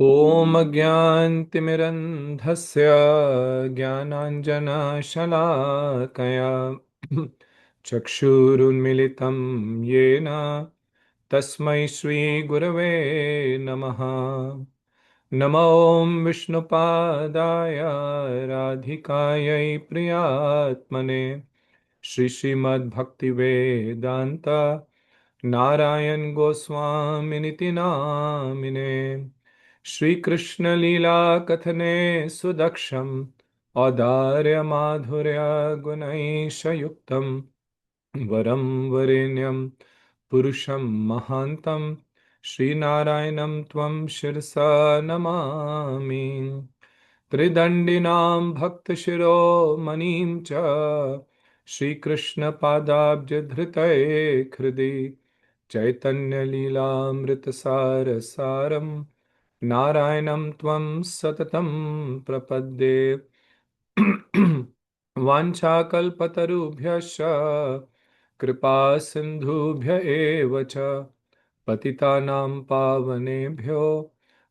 ॐ अज्ञानतिमिरन्धस्य ज्ञानाञ्जनशलाकया चक्षुरुन्मिलितं येन तस्मै श्रीगुरवे नमः। नमो विष्णुपादाय राधिकायै प्रियात्मने श्रीमद्भक्तिवेदान्त नारायण गोस्वामिनिति नामिने। श्रीकृष्ण लीला कथने सुदक्षं औदार्य माधुर्य गुणैशयुक्तं वरं वरेण्यं पुरुषं महान्तं श्रीनारायणं त्वं शिरसा नमामि। त्रिदण्डिनां भक्तशिरोमणिं च श्रीकृष्णपादाब्जधृतये हृदि चैतन्यलीलामृतसारसारं नारायणं त्वं सततं प्रपद्ये। वाञ्छाकल्पतरुभ्यश्च कृपा सिन्धुभ्य एव च पतितानां पावनेभ्यो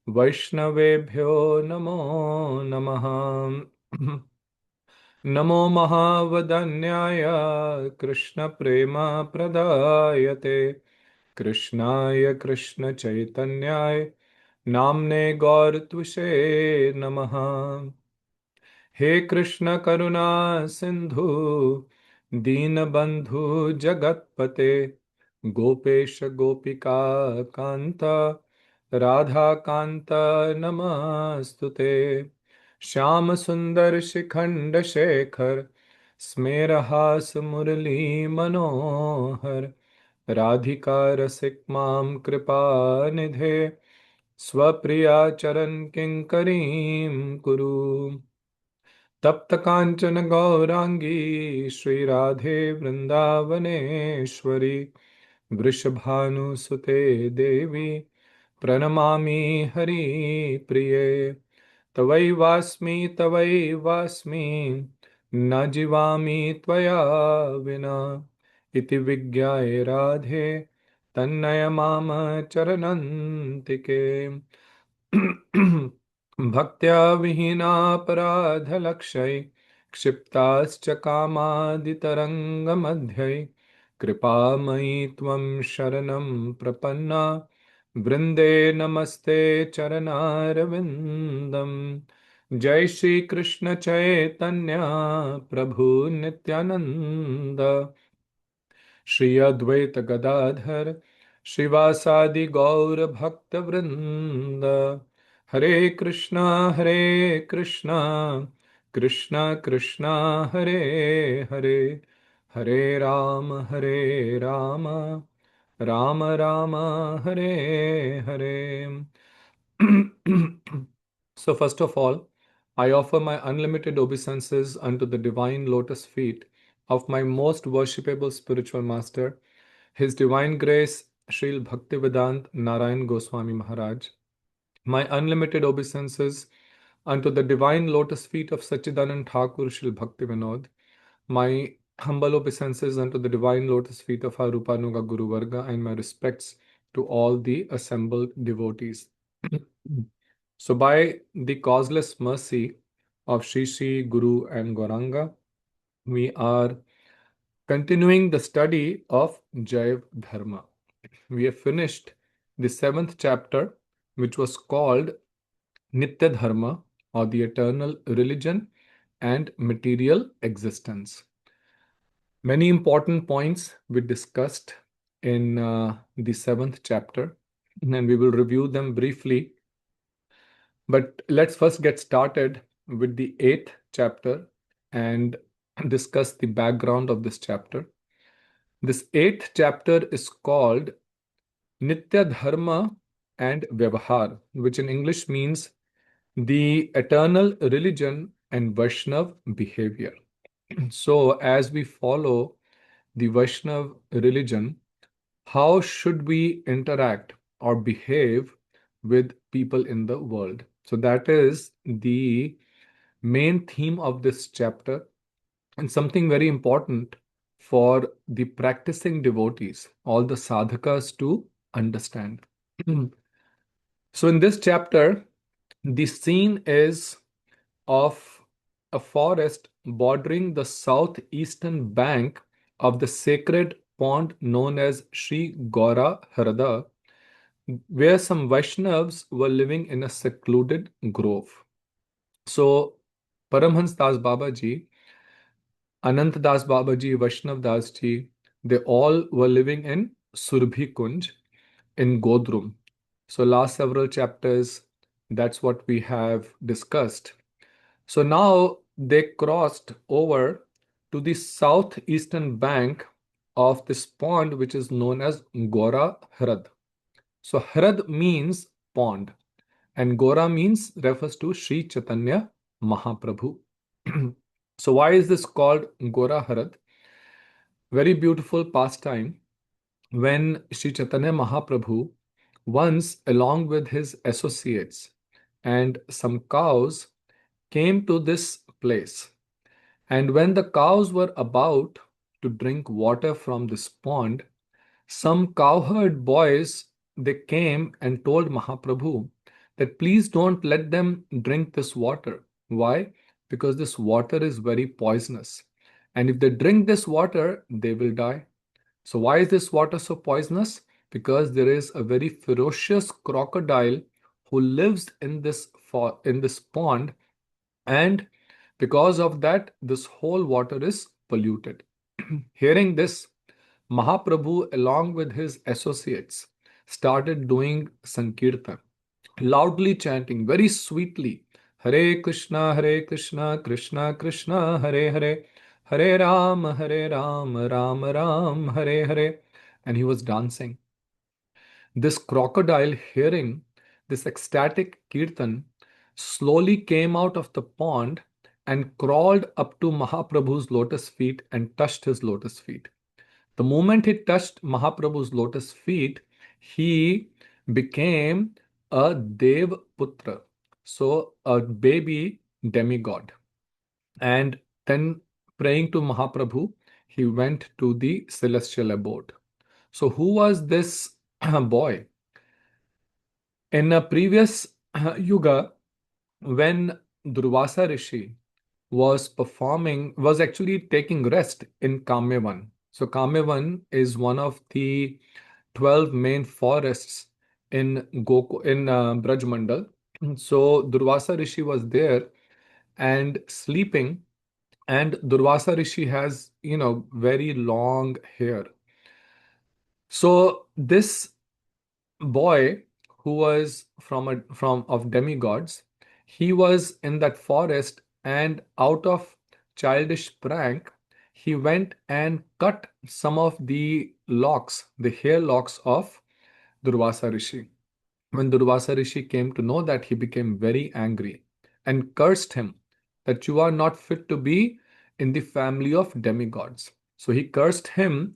वैष्णवेभ्यो नमो नमः। नमो महावदन्याय कृष्णप्रेमप्रदायते कृष्णाय कृष्णचैतन्याय नाम्ने गौरत्विषे नमः। हे कृष्ण करुणा सिंधु दीनबंधु जगतपते गोपेश गोपिका कांत राधा कांत नमस्तुते। श्याम सुंदर शिखंड शेखर स्मेरहास मुरली मनोहर राधिका रसिक मां कृपा निधे स्वप्रिया चरण किंकरीं कुरु। तप्त कांचन गौरांगी श्री राधे वृंदावनेश्वरी वृषभानुसुते देवी प्रणमामि हरिप्रिये। तवै वास्मि न जीवामि त्वया विना इति विज्ञाय राधे तन्नय माम चरनन्तिके। भक्त्या विहीनापराधलक्षै क्षिप्ताश्च कामादितरङ्गमध्यै कृपामयि त्वं शरणं प्रपन्ना वृन्दे नमस्ते चरणारविन्दम्। जय श्री कृष्ण चैतन्य प्रभु नित्यानंद श्री अद्वैत गदाधर श्रीवासादि गौर भक्त वृंद। हरे Krishna Krishna Krishna Hare Hare Hare Ram Ram Ram Hare Hare. So first of all, I offer my unlimited obeisances unto the divine lotus feet of my most worshipable spiritual master, His Divine Grace Sril Bhaktivedant Narayan Goswami Maharaj. My unlimited obeisances unto the divine lotus feet of Sachidanand Thakur Sril Bhaktivinod. My humble obeisances unto the divine lotus feet of our Rupanuga Guru Varga, and my respects to all the assembled devotees. So, by the causeless mercy of Sri Sri Guru and Gauranga, we are continuing the study of Jaiva Dharma. We have finished the seventh chapter, which was called Nitya Dharma, or the eternal religion and material existence. Many important points we discussed in the seventh chapter, and we will review them briefly. But let's first get started with the eighth chapter and discuss the background of this chapter. This eighth chapter is called Nitya Dharma and Vyavahar, which in English means the eternal religion and Vaishnav behavior. So, as we follow the Vaishnav religion, how should we interact or behave with people in the world? So, that is the main theme of this chapter, and something very important for the practicing devotees, all the sadhakas to understand. So, in this chapter, The scene is of a forest bordering the southeastern bank of the sacred pond known as Sri Gaura Hrada, where some Vaishnavas were living in a secluded grove. So, Paramhans Das Babaji, Anant Das Babaji, Vaishnav Das Ji, they all were living in Surbhi Kunj in Godrum. So, last several chapters, that's what we have discussed. So now they crossed over to the southeastern bank of this pond, which is known as Gora Hrad. So Hrad means pond, and Gora means refers to Sri Chaitanya Mahaprabhu. So why is this called Gora Hrad? Very beautiful pastime when Sri Chaitanya Mahaprabhu once, along with his associates and some cows, came to this place. And when the cows were about to drink water from this pond, some cowherd boys they came and told Mahaprabhu that please don't let them drink this water. Why? Because this water is very poisonous. And if they drink this water, they will die. So why is this water so poisonous? Because there is a very ferocious crocodile who lives in this pond, and because of that, this whole water is polluted. Hearing this, Mahaprabhu, along with his associates, started doing Sankirtan, loudly chanting very sweetly, Hare Krishna, Krishna Krishna, Hare Hare, Hare Ram, Ram Ram, Hare Hare. And he was dancing. This crocodile, hearing this ecstatic kirtan, slowly came out of the pond and crawled up to Mahaprabhu's lotus feet and touched his lotus feet. The moment he touched Mahaprabhu's lotus feet, he became a Dev Putra, so a baby demigod. And then, praying to Mahaprabhu, he went to the celestial abode. So, who was this boy? In a previous yuga, when Durvasa Rishi was actually taking rest in Kamyavan. So Kamyavan is one of the 12 main forests in Braj Mandal. So Durvasa Rishi was there and sleeping, and Durvasa Rishi has, very long hair. So this boy who was from of demigods, he was in that forest, and out of childish prank, he went and cut some of the locks, the hair locks of Durvasa Rishi. When Durvasa Rishi came to know that, he became very angry and cursed him that you are not fit to be in the family of demigods. So he cursed him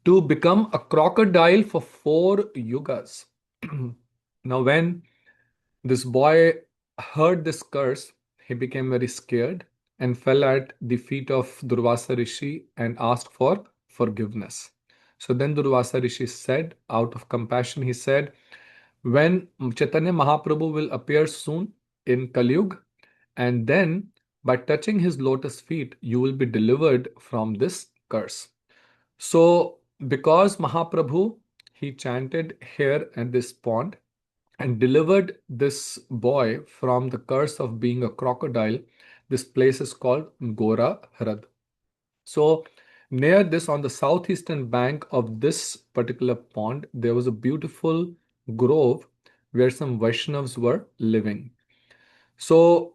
to become a crocodile for 4 yugas. Now, when this boy heard this curse, he became very scared and fell at the feet of Durvasa Rishi and asked for forgiveness. So then Durvasa Rishi said, out of compassion, he said, when Chaitanya Mahaprabhu will appear soon in Kali Yuga, and then by touching his lotus feet, you will be delivered from this curse. So, because Mahaprabhu, he chanted here at this pond and delivered this boy from the curse of being a crocodile, this place is called Gora Hrad. So, near this, on the southeastern bank of this particular pond, there was a beautiful grove where some Vaishnavas were living. So,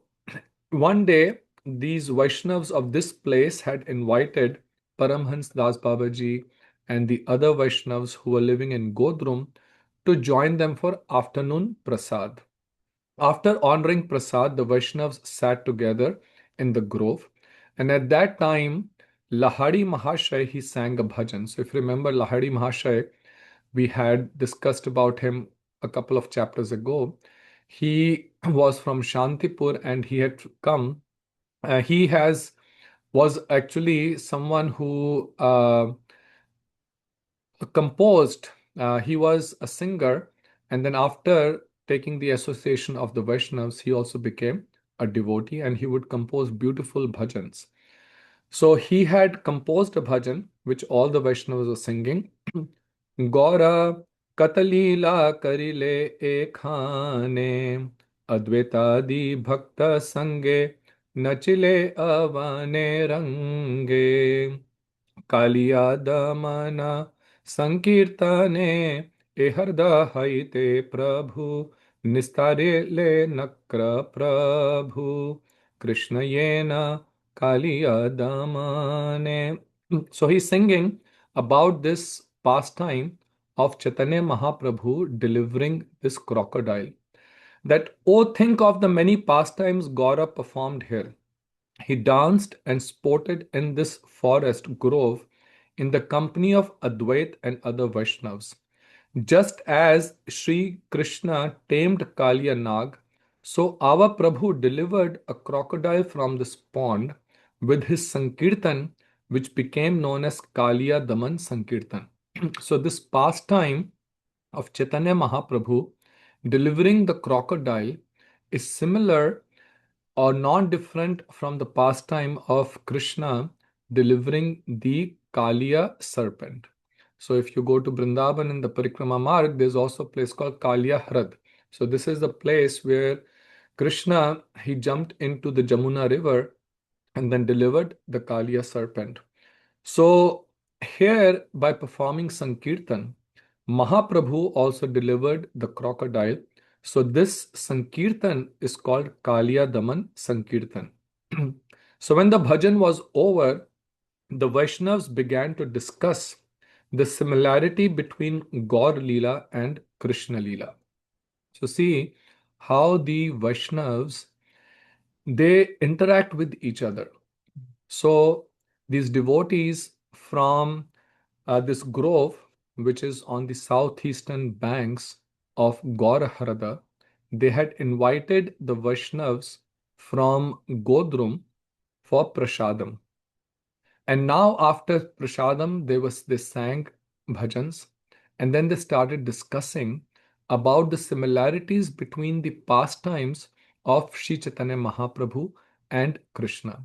one day, these Vaishnavas of this place had invited Paramhans Das Babaji and the other Vaishnavas who were living in Godrum to join them for afternoon prasad. After honoring prasad, the Vaishnavas sat together in the grove, and at that time, Lahari Mahashay, he sang a bhajan. So if you remember Lahari Mahashay, we had discussed about him a couple of chapters ago. He was from Shantipur and he had come. He has was actually someone who composed. He was a singer, and then after taking the association of the Vaishnavas, he also became a devotee and he would compose beautiful bhajans. So he had composed a bhajan which all the Vaishnavas were singing. Gaura Katalila Karile Ekhane Advaitadi Bhakta Sange Nachile Avane Range Kaliya दमना संकीर्तने हृदयते प्रभु निस्तारे ले नक्र प्रभु कृष्ण येन Kaliya दमने. So he's singing about this pastime of Chaitanya Mahaprabhu delivering this crocodile. That, oh, think of the many pastimes Gaura performed here. He danced and sported in this forest grove in the company of Advait and other Vaishnavas. Just as Sri Krishna tamed Kaliya Nag, so our Prabhu delivered a crocodile from this pond with his Sankirtan, which became known as Kaliya Daman Sankirtan. So, this pastime of Chaitanya Mahaprabhu delivering the crocodile is similar or non-different from the pastime of Krishna delivering the Kaliya serpent. So if you go to Vrindavan in the Parikrama Marg, there's also a place called Kaliya Hrad. So this is the place where Krishna, he jumped into the Jamuna river and then delivered the Kaliya serpent. So here, by performing Sankirtan, Mahaprabhu also delivered the crocodile. So this Sankirtan is called Kaliya Daman Sankirtan. So when the bhajan was over, the Vaishnavas began to discuss the similarity between Gaur Leela and Krishna Leela. So see how the Vaishnavas, they interact with each other. So these devotees from this grove, which is on the southeastern banks of Gauraharada, they had invited the Vaishnavas from Godrum for prasadam. And now after prasadam, they sang bhajans, and then they started discussing about the similarities between the pastimes of Sri Chaitanya Mahaprabhu and Krishna.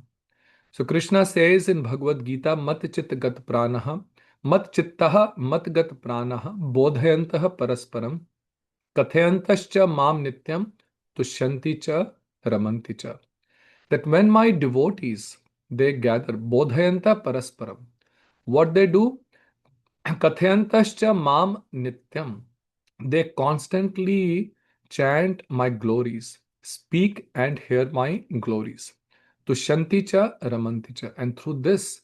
So Krishna says in Bhagavad Gita, Mat Chit Gat Pranaha, Mat Chittaha Mat Gat Pranaha, Bodhayantaha Parasparam, Kathayantascha Mam Nityam, Tushyanti Cha Ramanti Cha. That when my devotees, they gather, Bodhayanta Parasparam, what they do? Kathayantascha Mam Nityam. They constantly chant my glories, speak and hear my glories. Tushyanticha Ramanticha. And through this,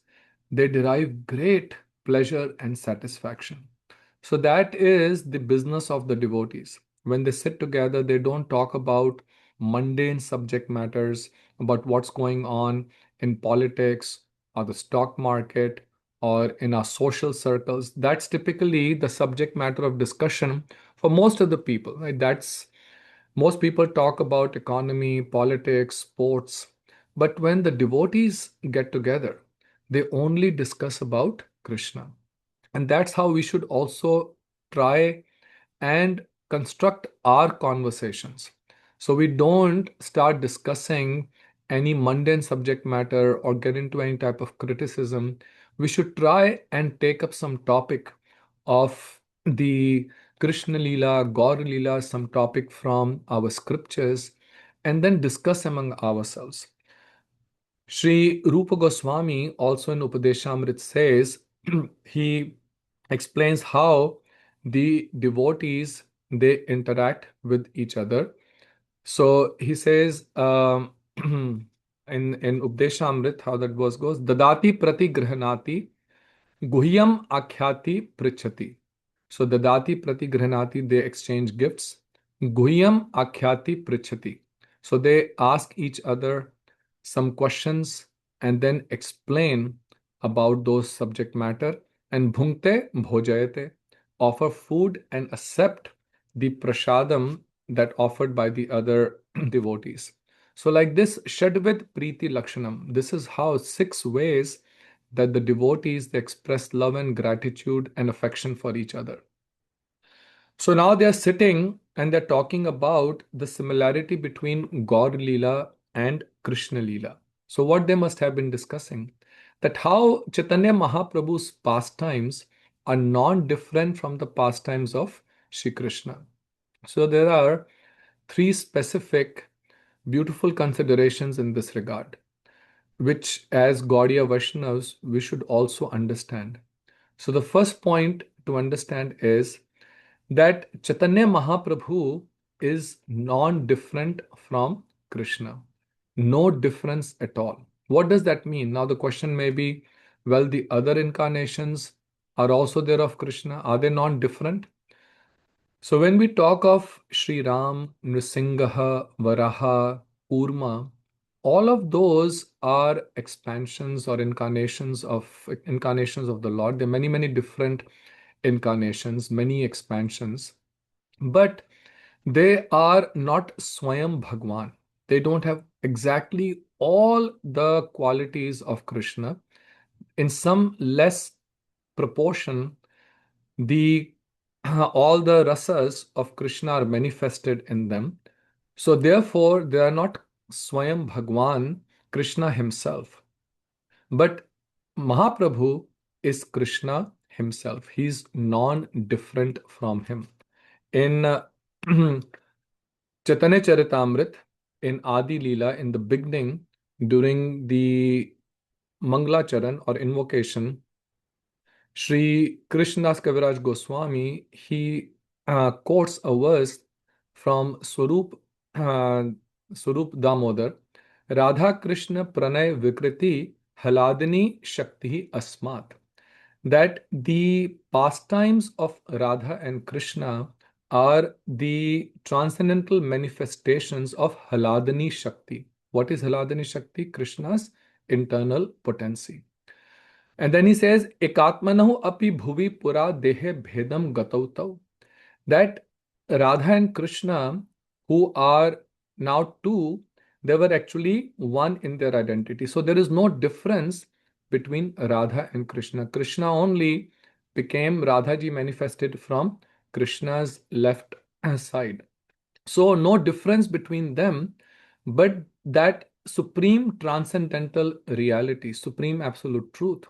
they derive great pleasure and satisfaction. So that is the business of the devotees. When they sit together, they don't talk about mundane subject matters, about what's going on in politics or the stock market or in our social circles. That's typically the subject matter of discussion for most of the people, right? That's most people talk about economy, politics, sports, but when the devotees get together, they only discuss about Krishna. And that's how we should also try and construct our conversations. So we don't start discussing any mundane subject matter or get into any type of criticism. We should try and take up some topic of the Krishna Leela, Gaur Leela, some topic from our scriptures, and then discuss among ourselves. Sri Rupa Goswami also in Upadeshamrit says, he explains how the devotees, they interact with each other. So he says in Upadeshamrit, how that verse goes, Dadati prati grihanati guhyam akhyati prichati. So Dadati prati grihanati, they exchange gifts. Guhyam akhyati prichati. So they ask each other some questions and then explain about those subject matter. And bhunkte bhojayate, offer food and accept the prasadam that offered by the other devotees. So like this, Shadvit Preeti Lakshanam, this is how 6 ways that the devotees, they express love and gratitude and affection for each other. So now they are sitting and they're talking about the similarity between Gaur Leela and Krishna Leela. So, what they must have been discussing, that how Chaitanya Mahaprabhu's pastimes are non-different from the pastimes of Shri Krishna. So, there are three specific beautiful considerations in this regard, which as Gaudiya Vaishnavas we should also understand. So, the first point to understand is that Chaitanya Mahaprabhu is non-different from Krishna. No difference at all. What does that mean? Now the question may be, well, the other incarnations are also there of Krishna. Are they non-different? So when we talk of Sri Ram, Nrisingaha, Varaha, Kurma, all of those are expansions or incarnations of the Lord. There are many, many different incarnations, many expansions, but they are not Swayam Bhagwan. They don't have exactly all the qualities of Krishna. In some less proportion, the all the rasas of Krishna are manifested in them. So therefore, they are not Swayam Bhagwan, Krishna himself. But Mahaprabhu is Krishna himself. He's non-different from him. In Chaitanya Charitamrit, in Adi Leela, in the beginning, during the Manglacharan or invocation, Sri Krishnadas Kaviraj Goswami, he quotes a verse from Swarup Damodar, Radha Krishna Pranay Vikriti Haladini Shakti Asmat, that the pastimes of Radha and Krishna are the transcendental manifestations of Haladini Shakti. What is Haladini Shakti? Krishna's internal potency. And then he says, Ekatmanahu api bhuvi pura dehe bhedam gatautau. That Radha and Krishna, who are now two, they were actually one in their identity. So there is no difference between Radha and Krishna. Krishna only became Radhaji manifested from Krishna's left side. So, no difference between them, but that supreme transcendental reality, supreme absolute truth,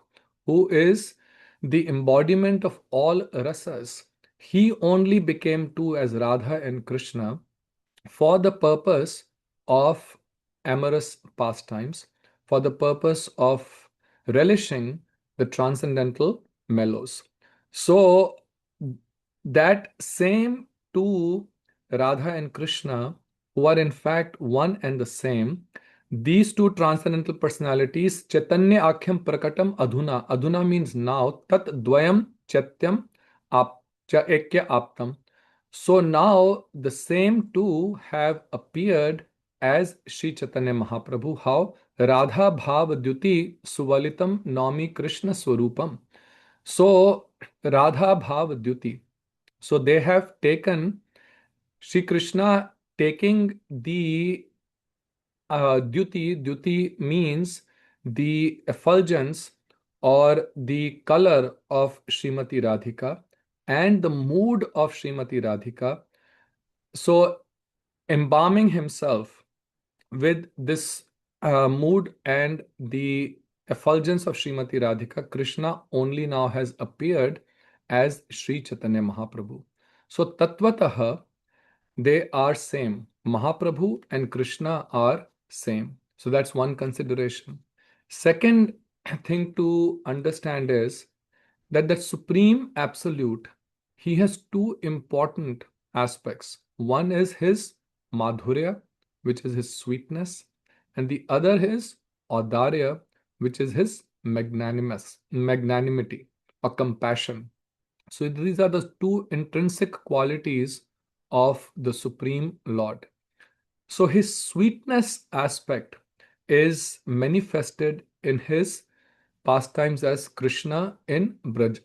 who is the embodiment of all rasas, he only became two as Radha and Krishna for the purpose of amorous pastimes, for the purpose of relishing the transcendental mellows. So, that same two Radha and Krishna, who are in fact one and the same, these two transcendental personalities, Chaitanya Akhyam Prakatam Adhuna. Adhuna means now, Tat Dvayam Chatyam Cha Ekya Aptam. So now the same two have appeared as Sri Chaitanya Mahaprabhu. How? Radha Bhav Dyuti Suvalitam Nami Krishna Swarupam. So Radha Bhav Dyuti. So they have taken Sri Krishna taking the Dyuti. Dyuti means the effulgence or the color of Srimati Radhika and the mood of Srimati Radhika. So embalming himself with this mood and the effulgence of Srimati Radhika, Krishna only now has appeared as Sri Chaitanya Mahaprabhu. So Tattvataha, they are same. Mahaprabhu and Krishna are same. So that's one consideration. Second thing to understand is that the supreme absolute, he has two important aspects. One is his madhurya, which is his sweetness, and the other is audarya, which is his magnanimity or compassion. So these are the two intrinsic qualities of the Supreme Lord. So his sweetness aspect is manifested in his pastimes as Krishna in Braj.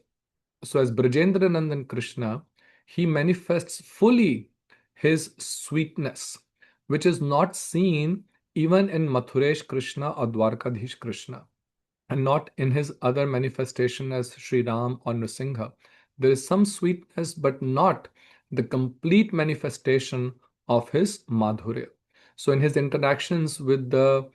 So as Brajendra Nandan Krishna, he manifests fully his sweetness, which is not seen even in Mathuresh Krishna or Dwarkadhish Krishna, and not in his other manifestation as Sri Ram or Nrsimha. There is some sweetness, but not the complete manifestation of his Madhurya. So, in his interactions with the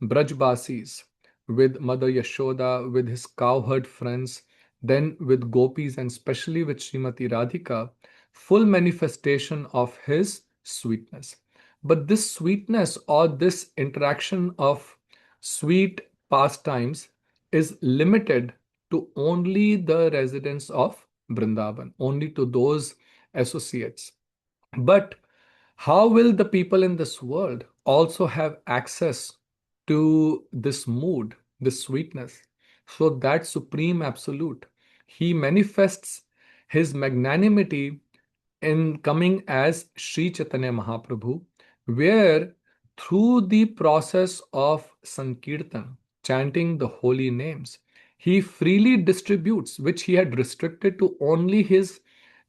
Brajbasis, with Mother Yashoda, with his cowherd friends, then with gopis, and especially with Srimati Radhika, full manifestation of his sweetness. But this sweetness or this interaction of sweet pastimes is limited to only the residents of Vrindavan, only to those associates. But how will the people in this world also have access to this mood, this sweetness? So that supreme absolute, he manifests his magnanimity in coming as Sri Chaitanya Mahaprabhu, where through the process of Sankirtan, chanting the holy names, he freely distributes, which he had restricted to only his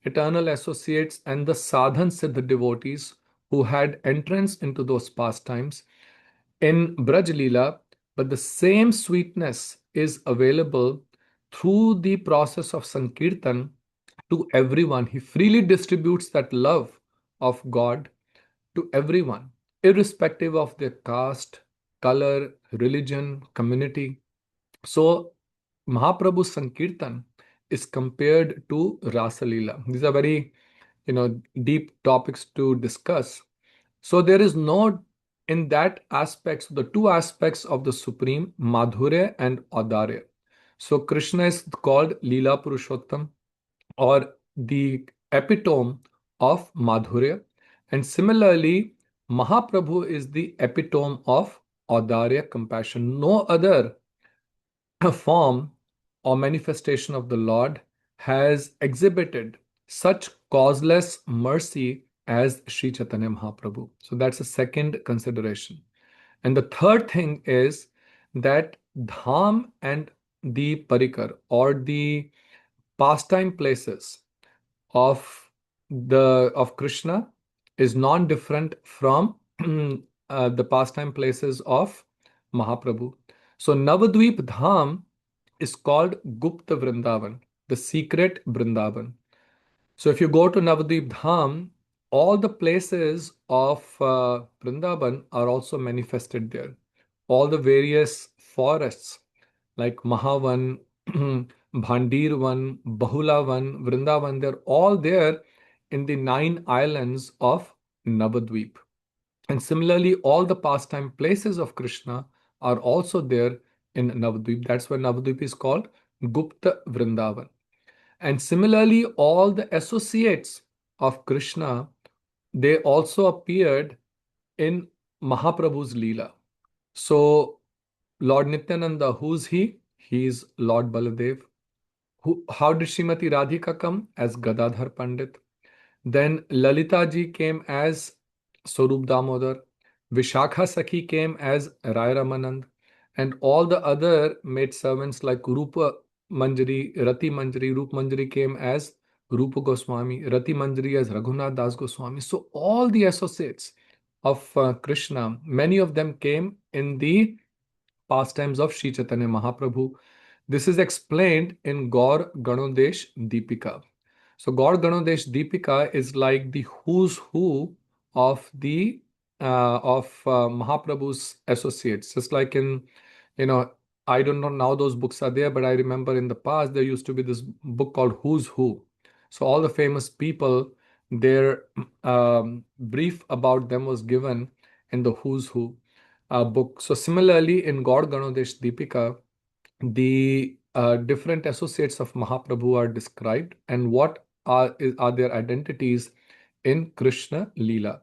eternal associates and the sadhan siddha devotees who had entrance into those pastimes in Braj Leela, but the same sweetness is available through the process of Sankirtan to everyone. He freely distributes that love of God to everyone, irrespective of their caste, color, religion, community. So, Mahaprabhu's Sankirtan is compared to Rasa Leela. These are very, deep topics to discuss. So there is no in that aspects, the two aspects of the supreme Madhurya and Audarya. So Krishna is called Leela Purushottam or the epitome of Madhurya. And similarly, Mahaprabhu is the epitome of Audarya, compassion. No other form or manifestation of the Lord has exhibited such causeless mercy as Sri Chaitanya Mahaprabhu. So that's the second consideration. And the third thing is that Dham and the Parikar or the pastime places of of Krishna is non-different from the pastime places of Mahaprabhu. So Navadvip Dham is called Gupta Vrindavan, the secret Vrindavan. So if you go to Navadvip Dham, all the places of Vrindavan are also manifested there. All the various forests like Mahavan, Bhandirvan, Bahulavan, Vrindavan, they're all there in the nine islands of Navadvip. And similarly, all the pastime places of Krishna are also there in Navadvip. That's why Navadvip is called Gupta Vrindavan. And similarly, all the associates of Krishna, they also appeared in Mahaprabhu's Leela. So, Lord Nityananda, who's he? He is Lord Baladev. How did Srimati Radhika come? As Gadadhar Pandit. Then Lalita ji came as Swarup Damodar. Vishakha Sakhi came as Rai Ramanand. And all the other maid servants like Rupa Manjari, Rati Manjari, Rup Manjari came as Rupa Goswami, Rati Manjari as Raghunath Das Goswami. So all the associates of Krishna, many of them came in the pastimes of Sri Chaitanya Mahaprabhu. This is explained in Gaur Ganodesh Deepika. So Gaur Ganodesh Deepika is like the who's who of the Mahaprabhu's associates. Just like in, you know, I don't know now those books are there, but I remember in the past there used to be this book called Who's Who. So all the famous people, their brief about them was given in the Who's Who book. So similarly, in God Ganodesh Deepika, the different associates of Mahaprabhu are described and what are their identities in Krishna Leela.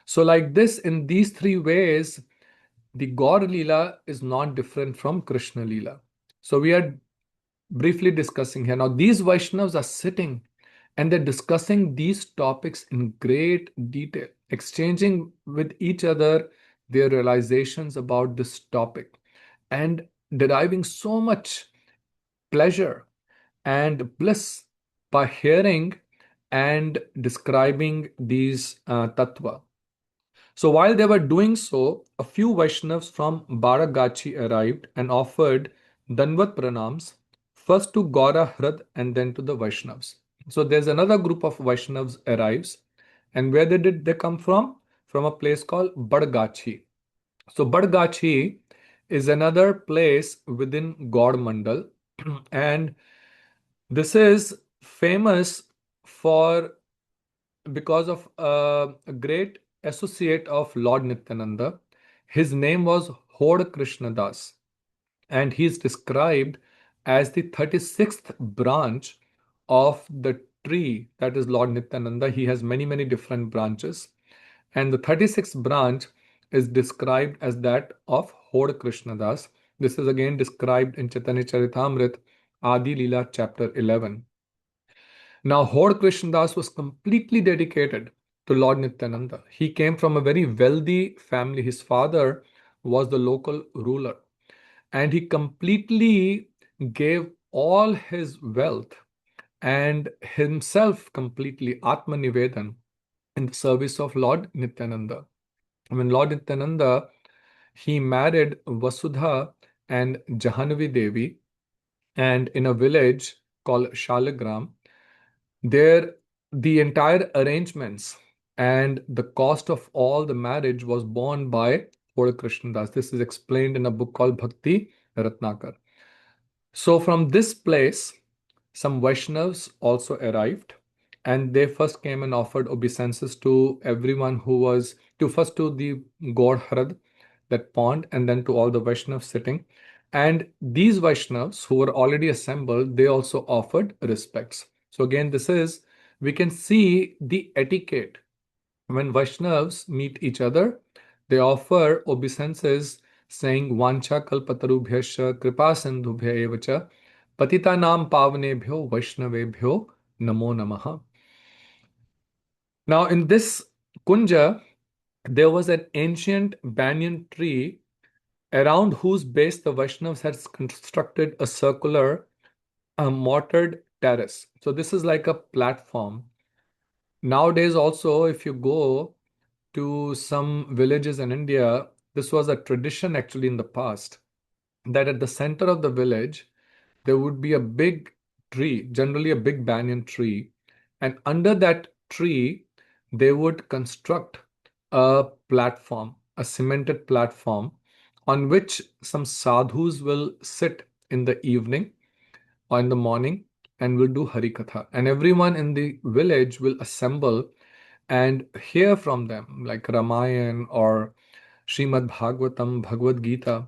So like this, in these three ways, the Gaur Leela is not different from Krishna Leela. So we are briefly discussing here. Now these Vaishnavas are sitting and they're discussing these topics in great detail, exchanging with each other their realizations about this topic and deriving so much pleasure and bliss by hearing and describing these tattva. So while they were doing so, a few Vaishnavas from Baragachi arrived and offered Danvat pranams, first to Gaura Hrad and then to the Vaishnavas. So there's another group of Vaishnavas arrives, and where did they come from? From a place called Badgachi. So Badgachi is another place within God Mandal, and this is famous for because of a great associate of Lord Nityananda. His name was Hod Krishnadas, and he is described as the 36th branch of the tree that is Lord Nityananda. He has many, many different branches, and the 36th branch is described as that of Hod Krishnadas. This is again described in Chaitanya Charitamrita, Adi Leela, chapter 11. Now, Hod Krishnadas was completely dedicated to Lord Nityananda. He came from a very wealthy family. His father was the local ruler, and he completely gave all his wealth and himself completely Atma Nivedan in the service of Lord Nityananda. When Lord Nityananda he married Vasudha and Jahanvi Devi, and in a village called Shalagram, there, the entire arrangements and the cost of all the marriage was borne by Lord Krishnadas. This is explained in a book called Bhakti Ratnakar. So, from this place, some Vaishnavas also arrived, and they first came and offered obeisances to everyone who was to first to the god Harad, that pond, and then to all the Vaishnavas sitting. And these Vaishnavas who were already assembled, they also offered respects. So again, this is we can see the etiquette when Vaishnavas meet each other, they offer obeisances saying Vancha kalpatarubhyascha kripa sindhubhya evacha patitanam pavanebhyo vaishnavebhyo namo namaha. Now, in this kunja, there was an ancient banyan tree around whose base the Vaishnavas had constructed a circular mortared terrace. So, this is like a platform. Nowadays, also, if you go to some villages in India, this was a tradition actually in the past that at the center of the village, there would be a big tree, generally a big banyan tree. And under that tree, they would construct a platform, a cemented platform, on which some sadhus will sit in the evening or in the morning and will do Harikatha. And everyone in the village will assemble and hear from them, like Ramayan or Srimad Bhagavatam, Bhagavad Gita.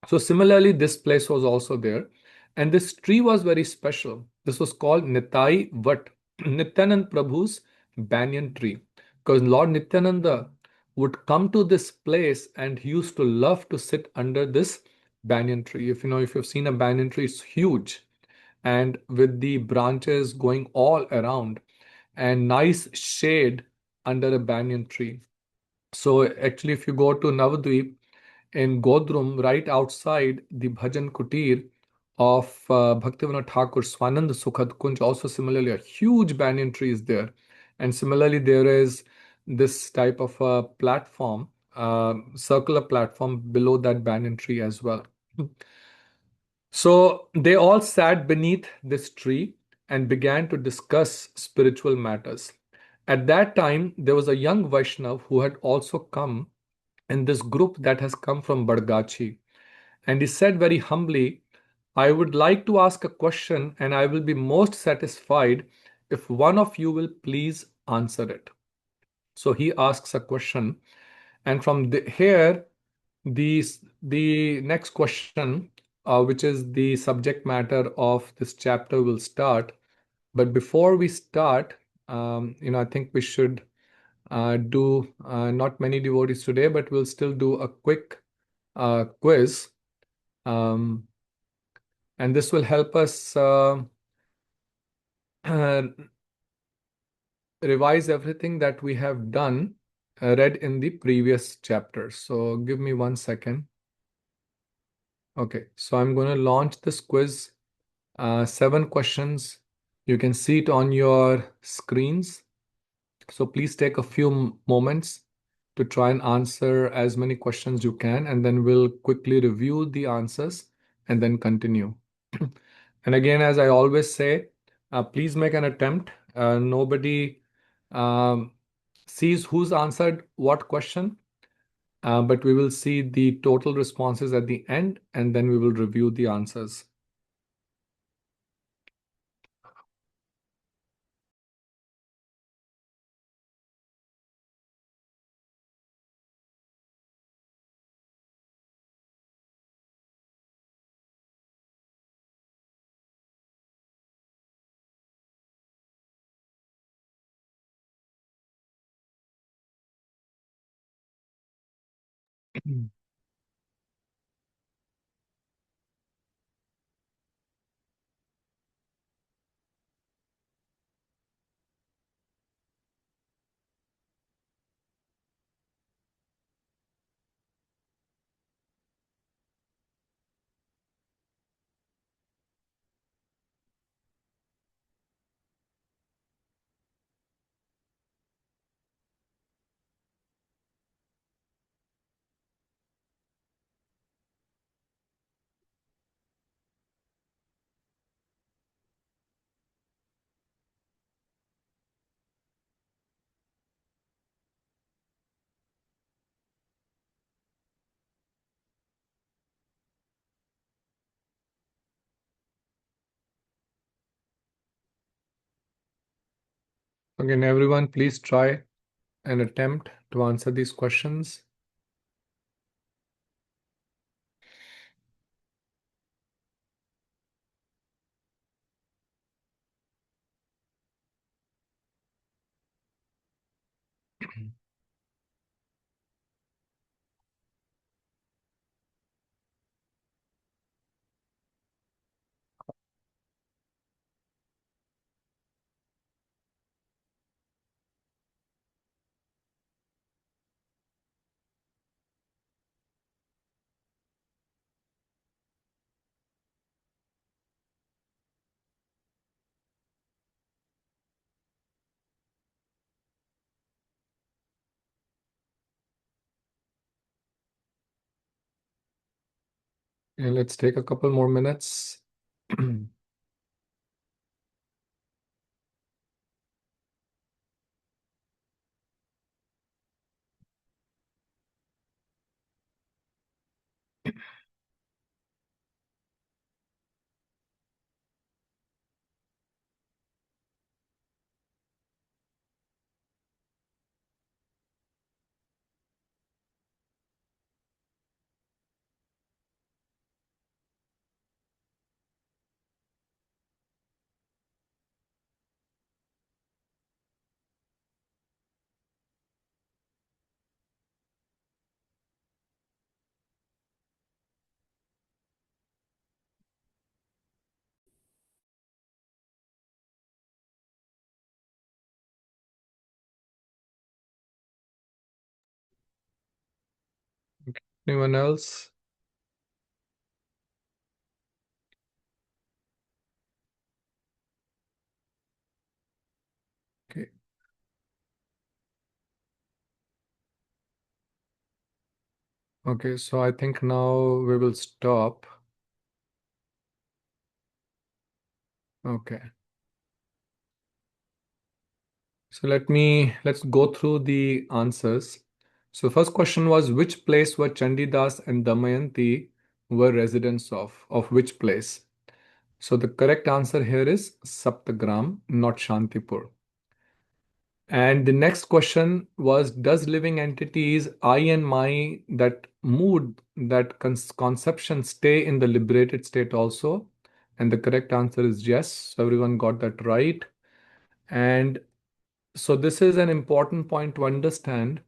So, similarly, this place was also there. And this tree was very special. This was called Nitai Vat, Nityanand Prabhu's banyan tree. Because Lord Nityananda would come to this place and he used to love to sit under this banyan tree. If you know, if you've seen a banyan tree, it's huge and with the branches going all around and nice shade under a banyan tree. So actually, if you go to Navadvip in Godrum, right outside the Bhajan Kutir of Bhaktivinoda Thakur, Swanand Sukhad Kunj, also similarly a huge banyan tree is there. And similarly, there is this type of a platform, circular platform below that banyan tree as well. So they all sat beneath this tree and began to discuss spiritual matters. At that time, there was a young Vaishnav who had also come in this group that has come from Badgachi. And he said very humbly, I would like to ask a question and I will be most satisfied if one of you will please answer it. So he asks a question, and from here, the next question, which is the subject matter of this chapter, will start. But before we start, I think we should do not many devotees today, but we'll still do a quick quiz. Um, and this will help us revise everything that we have done, read in the previous chapters. So give me 1 second. Okay, so I'm going to launch this quiz. 7 questions. You can see it on your screens. So please take a few moments to try and answer as many questions you can, and then we'll quickly review the answers and then continue. And again, as I always say, Please make an attempt. Nobody um, sees who's answered what question, but we will see the total responses at the end, and then we will review the answers. Again, everyone, please try and attempt to answer these questions. And let's take a couple more minutes. Anyone else? Okay. Okay, so I think now we will stop. Okay. So let's go through the answers. So first question was, which place were Chandidas and Damayanti were residents of which place? So the correct answer here is Saptagram, not Shantipur. And the next question was, does living entities I and my, that mood, that conception stay in the liberated state also? And the correct answer is yes. So everyone got that right. And so this is an important point to understand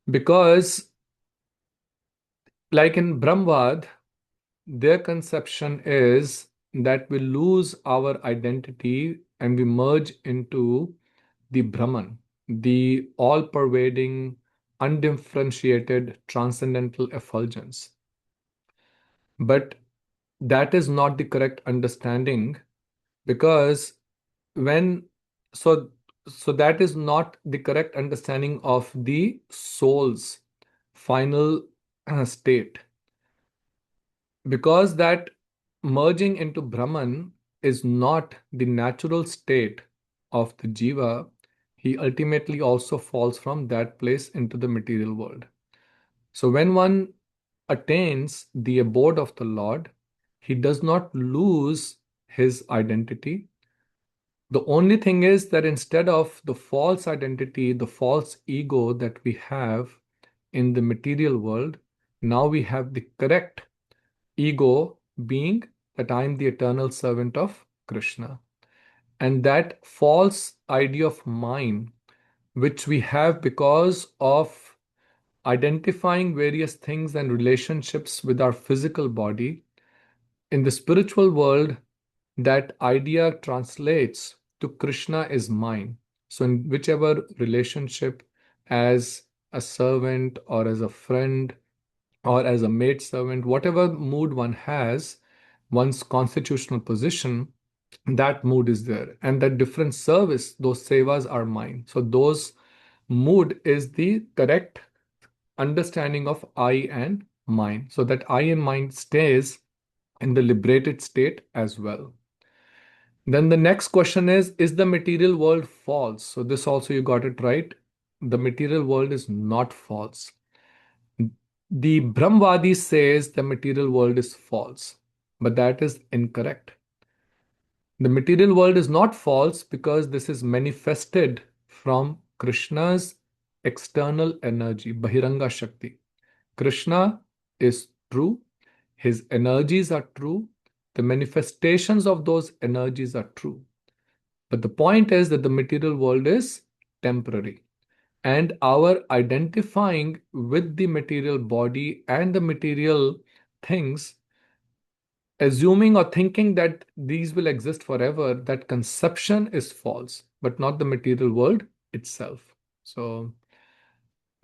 because, like in Brahmvad, their conception is that we lose our identity and we merge into the Brahman, the all pervading, undifferentiated, transcendental effulgence. But that is not the correct understanding because when so so that is not the correct understanding of the soul's final state, because that merging into Brahman is not the natural state of the Jiva, he ultimately also falls from that place into the material world. So when one attains the abode of the Lord, he does not lose his identity. The only thing is that instead of the false identity, the false ego that we have in the material world, now we have the correct ego, being that I am the eternal servant of Krishna. And that false idea of mine, which we have because of identifying various things and relationships with our physical body, in the spiritual world, that idea translates to Krishna is mine. So, in whichever relationship, as a servant or as a friend or as a maid servant, whatever mood one has, one's constitutional position, that mood is there. And that different service, those sevas are mine. So, those mood is the correct understanding of I and mine. So, that I and mine stays in the liberated state as well. Then the next question is the material world false? So this also you got it right. The material world is not false. The Brahmvadi says the material world is false, but that is incorrect. The material world is not false because this is manifested from Krishna's external energy, Bahiranga Shakti. Krishna is true, his energies are true, the manifestations of those energies are true. But the point is that the material world is temporary. And our identifying with the material body and the material things, assuming or thinking that these will exist forever, that conception is false, but not the material world itself. So,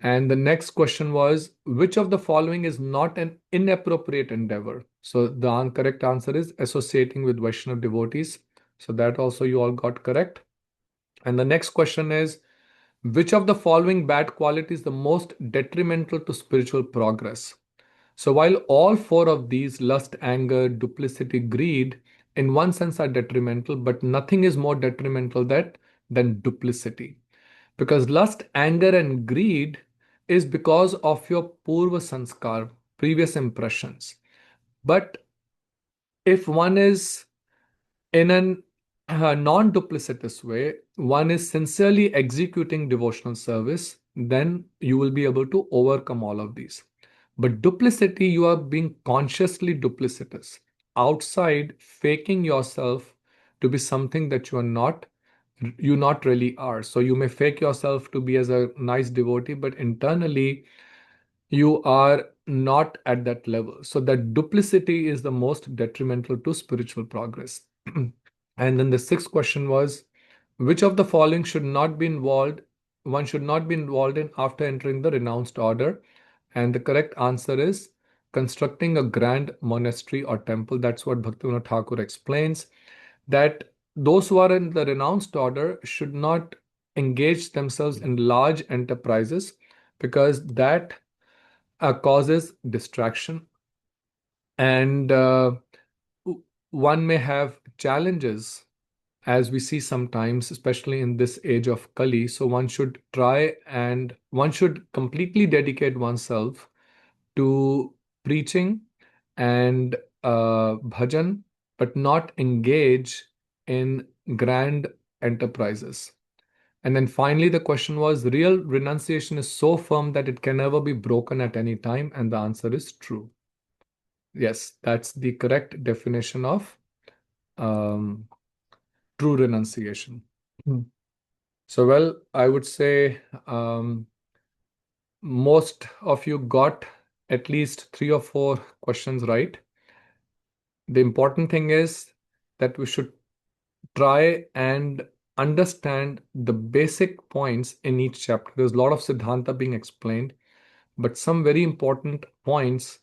and the next question was, which of the following is not an inappropriate endeavor? So the correct answer is associating with Vaishnava devotees. So that also you all got correct. And the next question is, which of the following bad qualities is the most detrimental to spiritual progress? So while all four of these, lust, anger, duplicity, greed, in one sense are detrimental, but nothing is more detrimental than duplicity. Because lust, anger, and greed is because of your purva sanskar, previous impressions. But if one is in an non-duplicitous way, one is sincerely executing devotional service, then you will be able to overcome all of these. But duplicity, you are being consciously duplicitous, outside faking yourself to be something that you not really are. So you may fake yourself to be as a nice devotee, but internally you are not at that level. So that duplicity is the most detrimental to spiritual progress. And then the sixth question was, which of the following should not be involved, one should not be involved in after entering the renounced order? And the correct answer is constructing a grand monastery or temple. That's what Bhaktivinoda Thakur explains, that those who are in the renounced order should not engage themselves in large enterprises because that causes distraction, and one may have challenges, as we see sometimes, especially in this age of Kali. So one should try and one should completely dedicate oneself to preaching and bhajan, but not engage in grand enterprises. And then finally, the question was, real renunciation is so firm that it can never be broken at any time. And the answer is true. Yes, that's the correct definition of um, true renunciation. Hmm. So, well, I would say most of you got at least three or four questions right. The important thing is that we should try and understand the basic points in each chapter. There's a lot of Siddhanta being explained, but some very important points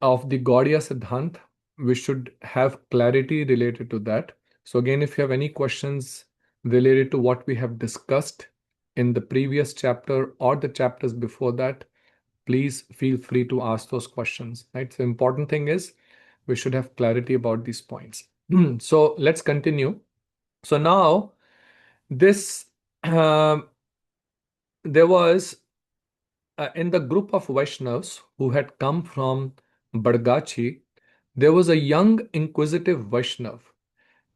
of the Gaudiya Siddhant, we should have clarity related to that. So again, if you have any questions related to what we have discussed in the previous chapter or the chapters before that, please feel free to ask those questions, right? So important thing is we should have clarity about these points. So let's continue. So now this um there was in the group of Vaishnavas who had come from Badgachi, there was a young inquisitive Vaishnav,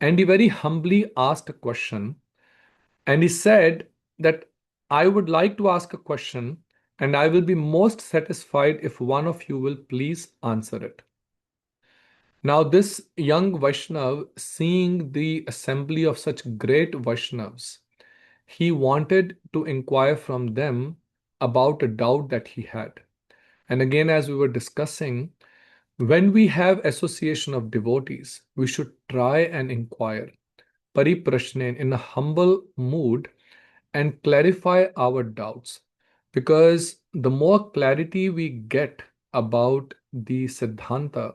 and he very humbly asked a question. And he said that I would like to ask a question, and I will be most satisfied if one of you will please answer it. Now, this young Vaishnav, seeing the assembly of such great Vaishnavs, he wanted to inquire from them about a doubt that he had. And again, as we were discussing, when we have association of devotees, we should try and inquire pariprashnen in a humble mood and clarify our doubts. Because the more clarity we get about the Siddhanta,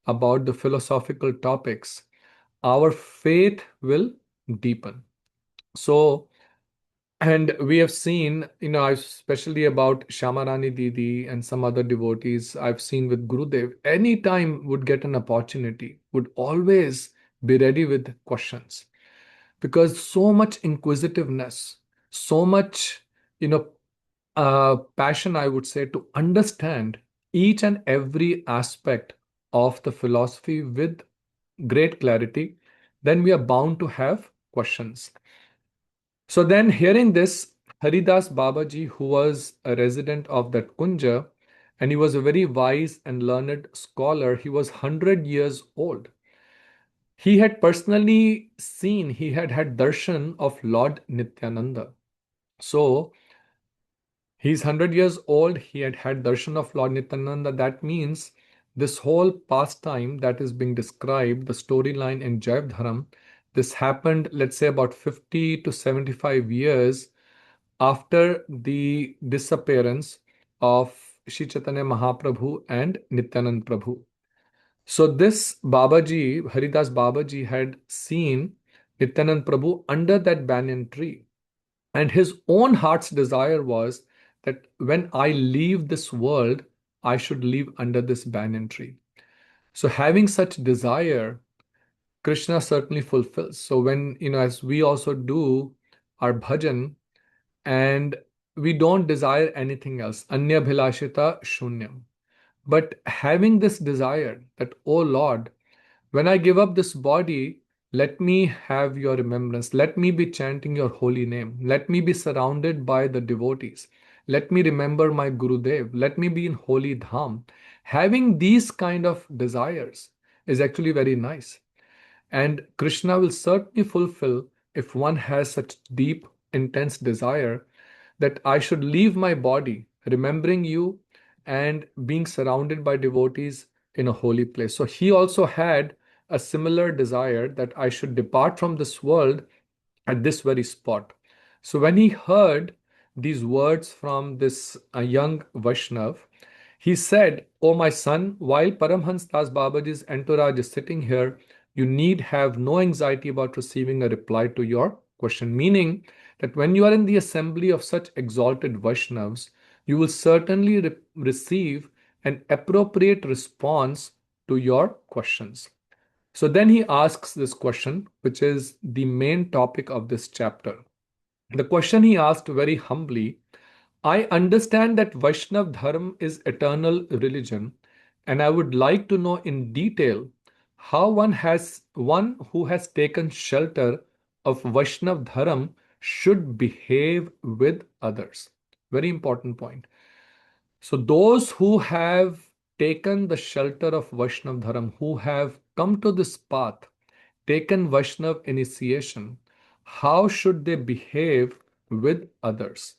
about the philosophical topics, our faith will deepen. So, and we have seen, especially about Shamarani Didi and some other devotees I've seen with Gurudev, anytime would get an opportunity, would always be ready with questions because so much inquisitiveness, so much, passion, I would say, to understand each and every aspect of the philosophy with great clarity, then we are bound to have questions. So then, hearing this, Haridas Babaji, who was a resident of that Kunja, and he was a very wise and learned scholar, he was 100 years old. He had personally seen, he had had darshan of Lord Nityananda. So he's 100 years old, he had had darshan of Lord Nityananda. That means this whole pastime that is being described, the storyline in Jaiva Dharam, this happened, let's say, about 50 to 75 years after the disappearance of Shri Chaitanya Mahaprabhu and Nityanand Prabhu. So this Babaji, Haridas Babaji, had seen Nityanand Prabhu under that banyan tree. And his own heart's desire was that when I leave this world, I should leave under this banyan tree. So having such desire, Krishna certainly fulfills. So when, as we also do our bhajan, and we don't desire anything else, Anya Bhilashita Shunyam. But having this desire that, oh Lord, when I give up this body, let me have your remembrance. Let me be chanting your holy name. Let me be surrounded by the devotees. Let me remember my Gurudev. Let me be in holy dham. Having these kind of desires is actually very nice. And Krishna will certainly fulfill if one has such deep, intense desire that I should leave my body, remembering you and being surrounded by devotees in a holy place. So he also had a similar desire that I should depart from this world at this very spot. So when he heard these words from this young Vaishnav, he said, "Oh, my son, while Paramhans Das Babaji's entourage is sitting here, you need have no anxiety about receiving a reply to your question." Meaning that when you are in the assembly of such exalted Vaishnavas, you will certainly receive an appropriate response to your questions. So then he asks this question, which is the main topic of this chapter. The question he asked very humbly: I understand that Vaishnav Dharma is eternal religion, and I would like to know in detail how one who has taken shelter of Vaishnav Dharma should behave with others. Very important point. So those who have taken the shelter of Vaishnav Dharma, who have come to this path, taken Vaishnav initiation, how should they behave with others?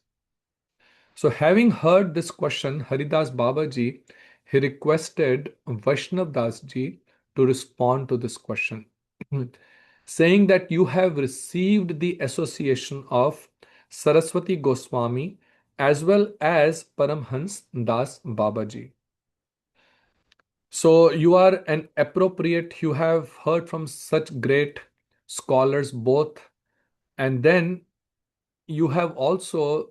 So, having heard this question, Haridas Babaji, he requested Vaishnav Das ji to respond to this question, saying that you have received the association of Saraswati Goswami as well as Paramhans Das Babaji. So, you are an appropriate, you have heard from such great scholars both, and then you have also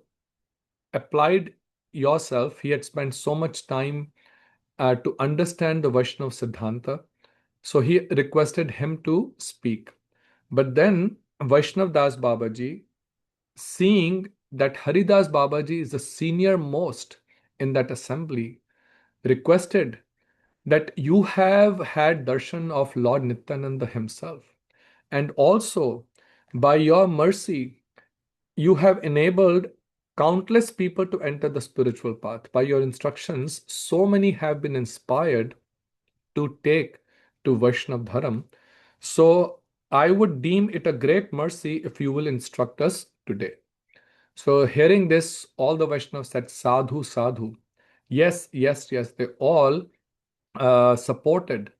applied yourself. He had spent so much time to understand the Vaishnava Siddhanta. So he requested him to speak. But then Vaishnav Das Babaji, seeing that Haridas Babaji is the senior most in that assembly, requested that you have had darshan of Lord Nityananda himself. And also, by your mercy, you have enabled countless people to enter the spiritual path. By your instructions, so many have been inspired to take to Vaishnav Dharam. So I would deem it a great mercy if you will instruct us today. So hearing this, all the Vaishnavas said, Sadhu, Sadhu. Yes, yes, yes. They all supported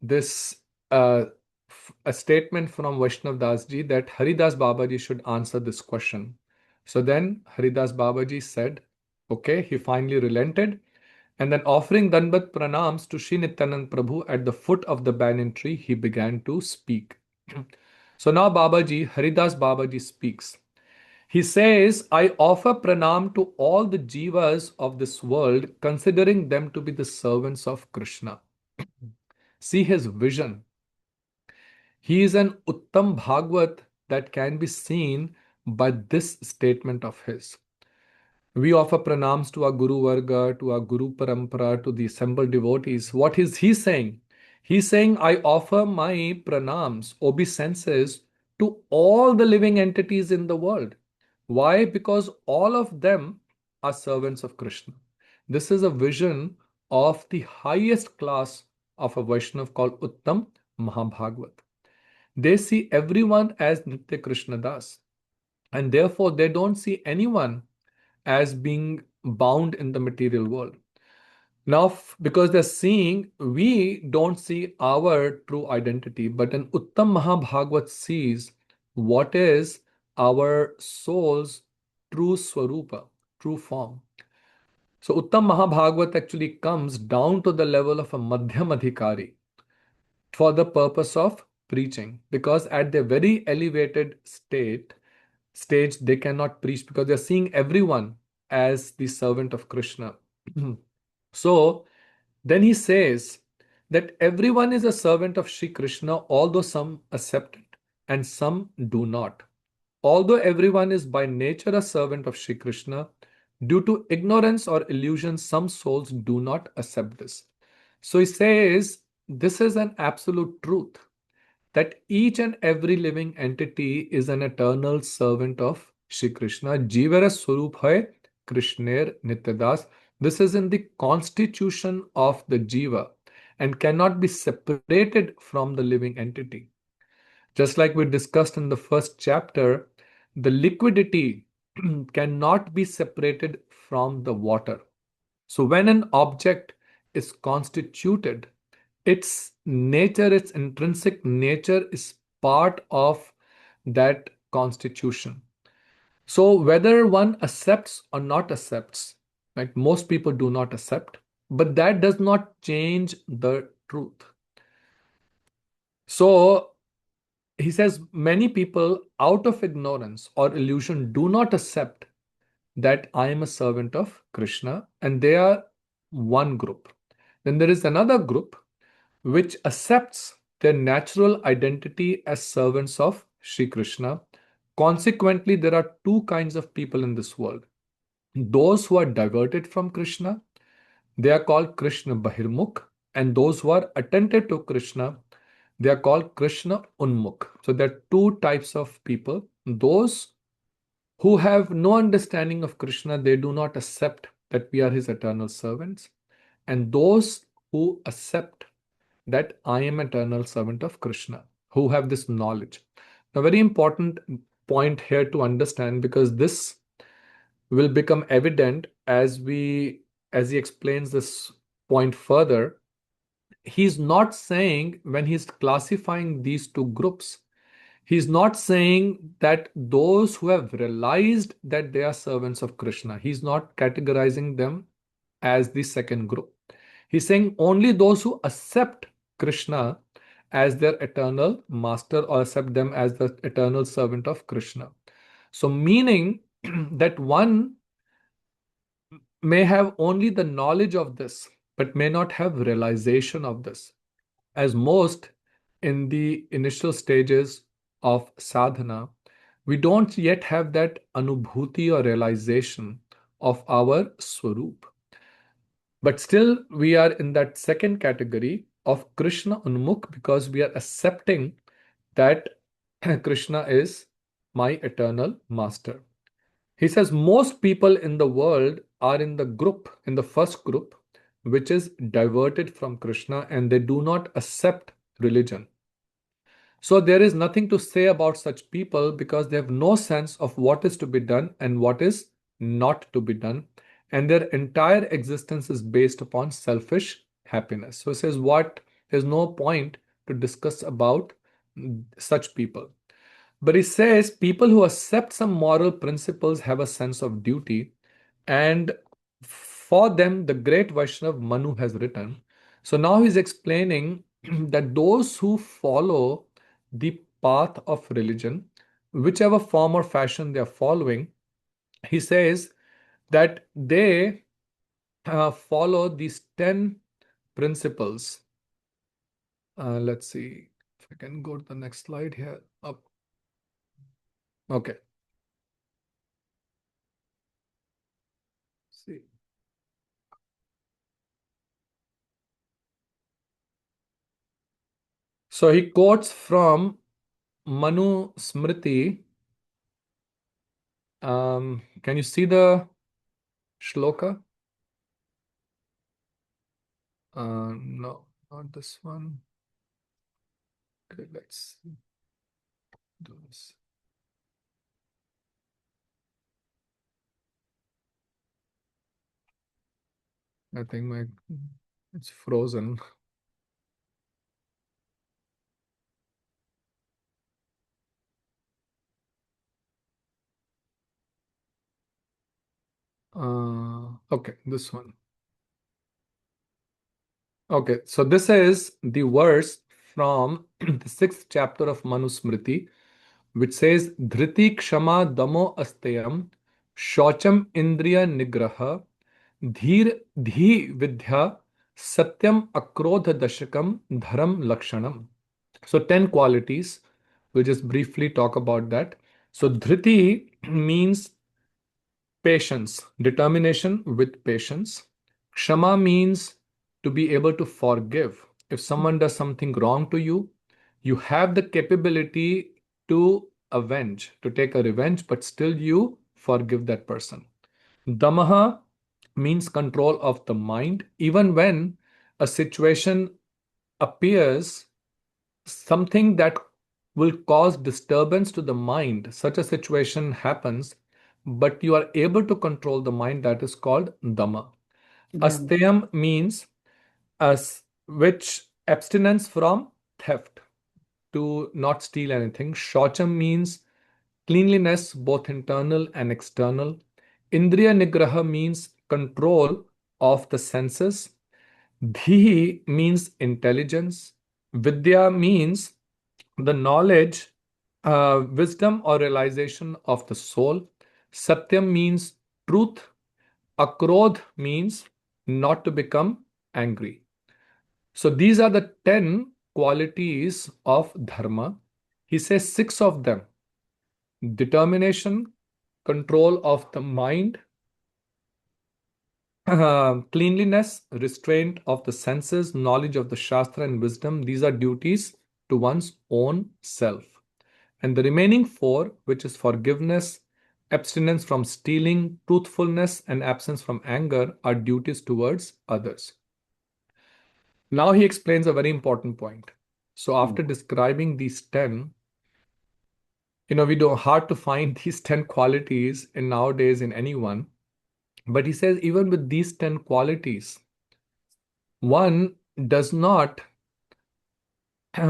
this a statement from Vaishnav Das ji that Haridas Babaji should answer this question. So then Haridas Babaji said, okay, he finally relented. And then offering Danbat pranams to Sri Nityanand Prabhu at the foot of the banyan tree, he began to speak. So now Babaji, Haridas Babaji speaks. He says, I offer pranam to all the jivas of this world, considering them to be the servants of Krishna. See his vision. He is an Uttam Bhagwat that can be seen by this statement of his. We offer pranams to our Guru Varga, to our Guru Parampara, to the assembled devotees. What is he saying? He's saying, I offer my pranams, obeisances to all the living entities in the world. Why? Because all of them are servants of Krishna. This is a vision of the highest class of a Vaishnav called Uttam Mahabhagwat. They see everyone as Nitya Krishna Das, and therefore they don't see anyone as being bound in the material world. Now, because they're seeing, we don't see our true identity, but an Uttam Mahabhagwat sees what is our soul's true swarupa, true form. So Uttam Mahabhagwat actually comes down to the level of a Madhyam Adhikari for the purpose of preaching, because at their very elevated stage they cannot preach because they're seeing everyone as the servant of Krishna. So then he says that everyone is a servant of Sri Krishna, although some accept it and some do not. Although everyone is by nature a servant of Sri Krishna, due to ignorance or illusion, some souls do not accept this. So he says this is an absolute truth that each and every living entity is an eternal servant of Shri Krishna. Jivara Swarup hai Krishner Nityadas. This is in the constitution of the Jiva and cannot be separated from the living entity. Just like we discussed in the first chapter, the liquidity cannot be separated from the water. So when an object is constituted, its nature, its intrinsic nature is part of that constitution. So whether one accepts or not accepts, like most people do not accept, but that does not change the truth. So he says many people out of ignorance or illusion do not accept that I am a servant of Krishna, and they are one group. Then there is another group which accepts their natural identity as servants of Sri Krishna. Consequently, there are two kinds of people in this world. Those who are diverted from Krishna, they are called Krishna Bahirmukh, and those who are attentive to Krishna, they are called Krishna Unmukh. So there are two types of people. Those who have no understanding of Krishna, they do not accept that we are his eternal servants. And those who accept that I am eternal servant of Krishna, who have this knowledge. A very important point here to understand, because this will become evident as he explains this point further. He's not saying, when he's classifying these two groups, he's not saying that those who have realized that they are servants of Krishna, he's not categorizing them as the second group. He's saying only those who accept Krishna as their eternal master or accept them as the eternal servant of Krishna. So, meaning that one may have only the knowledge of this, but may not have realization of this. As most in the initial stages of sadhana, we don't yet have that anubhuti or realization of our swarup. But still, we are in that second category of Krishna Unmukh because we are accepting that Krishna is my eternal master. He says most people in the world are in the group, in the first group, which is diverted from Krishna and they do not accept religion. So there is nothing to say about such people because they have no sense of what is to be done and what is not to be done. And their entire existence is based upon selfish happiness. So it says what there's no point to discuss about such people. But he says people who accept some moral principles have a sense of duty, and for them, the great Vaishnav Manu has written. So now he's explaining that those who follow the path of religion, whichever form or fashion they are following, he says that they follow these 10 principles. Let's see if I can go to the next slide here. Up. Okay. See. So he quotes from Manu Smriti. Can you see the shloka? No, not this one. Okay, let's do this. I think my it's frozen. Okay, this one. Okay, so this is the verse from the sixth chapter of Manu Smriti, which says, Dhriti Kshama Damo Asteyam Shocham Indriya Nigraha Dhir Dhi Vidya Satyam Akrodha Dashakam Dharam Lakshanam. So 10 qualities. We'll just briefly talk about that. So Dhriti means patience, determination with patience. Kshama means to be able to forgive. If someone does something wrong to you, you have the capability to avenge, to take a revenge, but still you forgive that person. Damaha means control of the mind. Even when a situation appears something that will cause disturbance to the mind, such a situation happens, but you are able to control the mind, that is called Dhamma. Asteyam means as which abstinence from theft, to not steal anything. Shocham means cleanliness, both internal and external. Indriya Nigraha means control of the senses. Dhi means intelligence. Vidya means the knowledge, wisdom or realization of the soul. Satyam means truth. Akrodh means not to become angry. So these are the 10 qualities of dharma. He says six of them: determination, control of the mind, cleanliness, restraint of the senses, knowledge of the Shastra, and wisdom. These are duties to one's own self. And the remaining four, which is forgiveness, abstinence from stealing, truthfulness, and absence from anger, are duties towards others. Now he explains a very important point. So after describing these 10, we don't hard to find these 10 qualities in nowadays in anyone. But he says even with these 10 qualities, one does not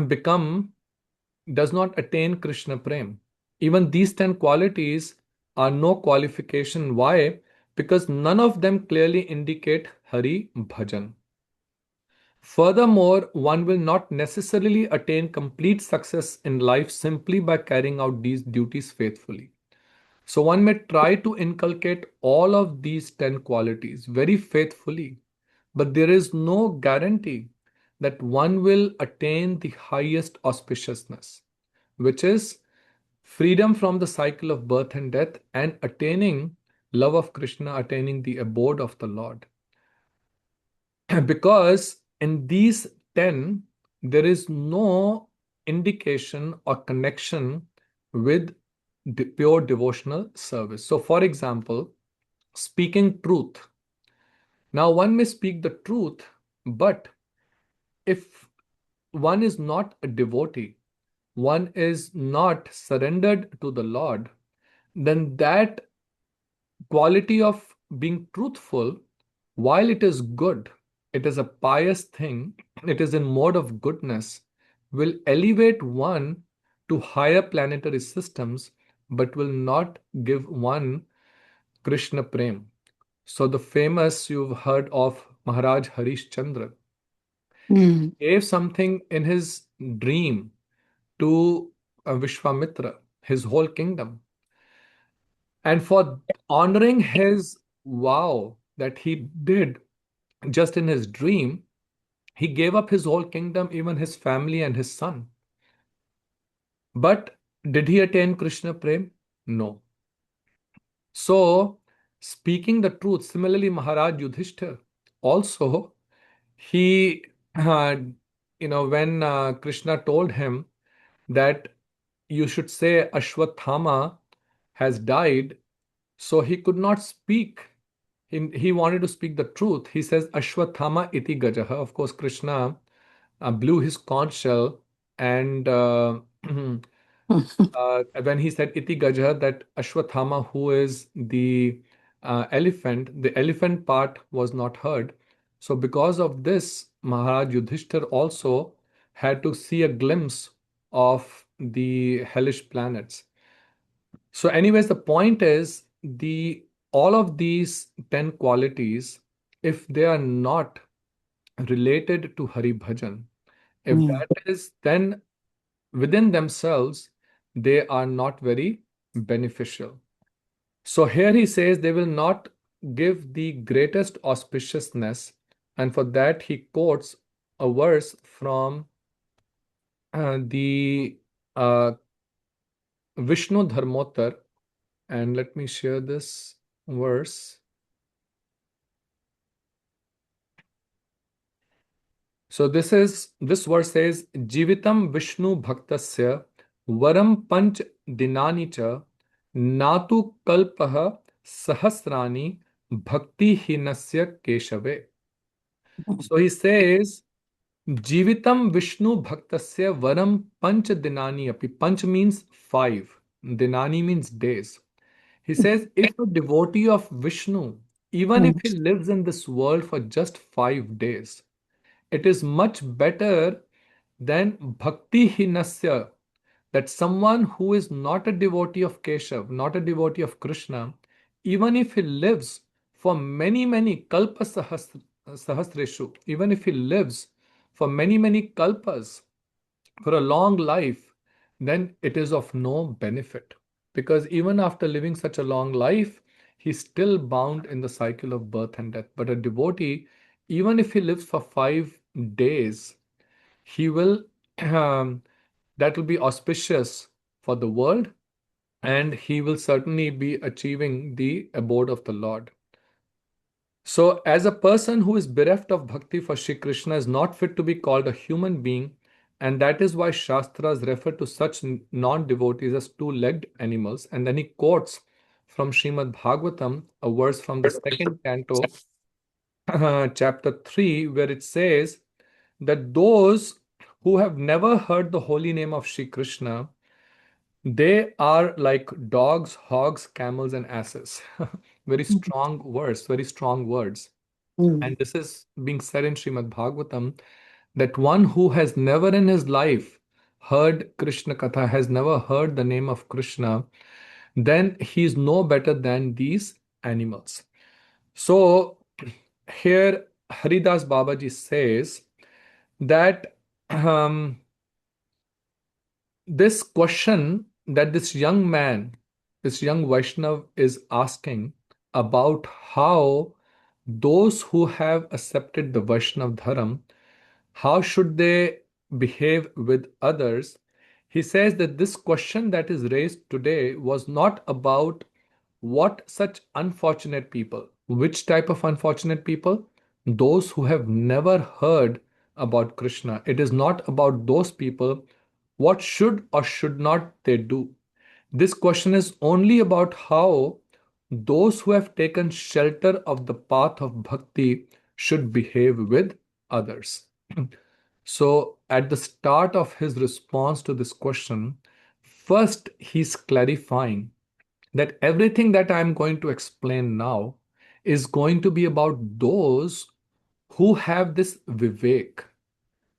become, does not attain Krishna Prem. Even these 10 qualities are no qualification. Why? Because none of them clearly indicate Hari Bhajan. Furthermore, one will not necessarily attain complete success in life simply by carrying out these duties faithfully. So one may try to inculcate all of these 10 qualities very faithfully, but there is no guarantee that one will attain the highest auspiciousness, which is freedom from the cycle of birth and death and attaining love of Krishna, attaining the abode of the Lord. Because in these 10, there is no indication or connection with pure devotional service. So, for example, speaking truth. Now, one may speak the truth, but if one is not a devotee, one is not surrendered to the Lord, then that quality of being truthful, while it is good, it is a pious thing, it is in mode of goodness, will elevate one to higher planetary systems, but will not give one Krishna Prem. So the famous, you've heard of Maharaj Harish Chandra, Mm. gave something in his dream to Vishwamitra, his whole kingdom. And for honoring his vow that he did just in his dream, he gave up his whole kingdom, even his family and his son. But did he attain Krishna Prem? No. So, speaking the truth, similarly, Maharaj Yudhishthir also, he, when Krishna told him that you should say Ashwathama has died, so he could not speak. He wanted to speak the truth. He says Ashwathama iti gajaha. Of course, Krishna blew his conch shell and when he said iti gajaha, that Ashwathama, who is the elephant part was not heard. So because of this, Maharaj Yudhishthir also had to see a glimpse of the hellish planets. So, anyways, the point is the all of these 10 qualities, if they are not related to Hari Bhajan, if Mm. that is, then within themselves, they are not very beneficial. So here he says they will not give the greatest auspiciousness, and for that he quotes a verse from the uh, Vishnu Dharmotar, and let me share this verse. So this verse says Jivitam Vishnu Bhaktasya Varam Panch Dinani cha Natu Kalpaha Sahasrani Bhakti Hinasya Keshave. So he says Jivitam Vishnu Bhaktasya Varam Panch Dinani api. Panch means five. Dinani means days. He says if a devotee of Vishnu, even if Mm. he lives in this world for just 5 days, it is much better than bhakti hinasya, that someone who is not a devotee of Keshav, not a devotee of Krishna, even if he lives for many, many sahasreshu, even if he lives for many, many kalpas, for a long life, then it is of no benefit. Because even after living such a long life, he's still bound in the cycle of birth and death. But a devotee, even if he lives for 5 days, he will, that will be auspicious for the world, and he will certainly be achieving the abode of the Lord. So, as a person who is bereft of bhakti for Shri Krishna is not fit to be called a human being, and that is why Shastras refer to such non devotees as two legged animals. And then he quotes from Srimad Bhagavatam a verse from the second canto, chapter 3, where it says that those who have never heard the holy name of Shri Krishna, they are like dogs, hogs, camels, and asses. Very strong verse, very strong words. Mm. And this is being said in Srimad Bhagavatam, that one who has never in his life heard Krishna Katha, has never heard the name of Krishna, then he is no better than these animals. So here Haridas Babaji says that this question that this young man, this young Vaishnav is asking about how those who have accepted the Vaishnav Dharam, How should they behave with others? He says that this question that is raised today was not about what such unfortunate people, which type of unfortunate people? Those who have never heard about Krishna. It is not about those people. What should or should not they do? This question is only about how those who have taken shelter of the path of bhakti should behave with others. So, at the start of his response to this question, first he's clarifying that everything that I'm going to explain now is going to be about those who have this vivek,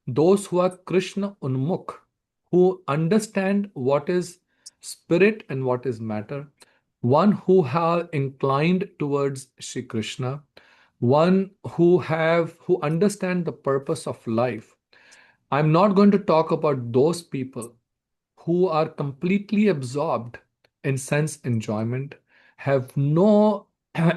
those who are Krishna Unmukh, who understand what is spirit and what is matter, one who are inclined towards Shri Krishna, one who understand the purpose of life. I'm not going to talk about those people who are completely absorbed in sense enjoyment, have no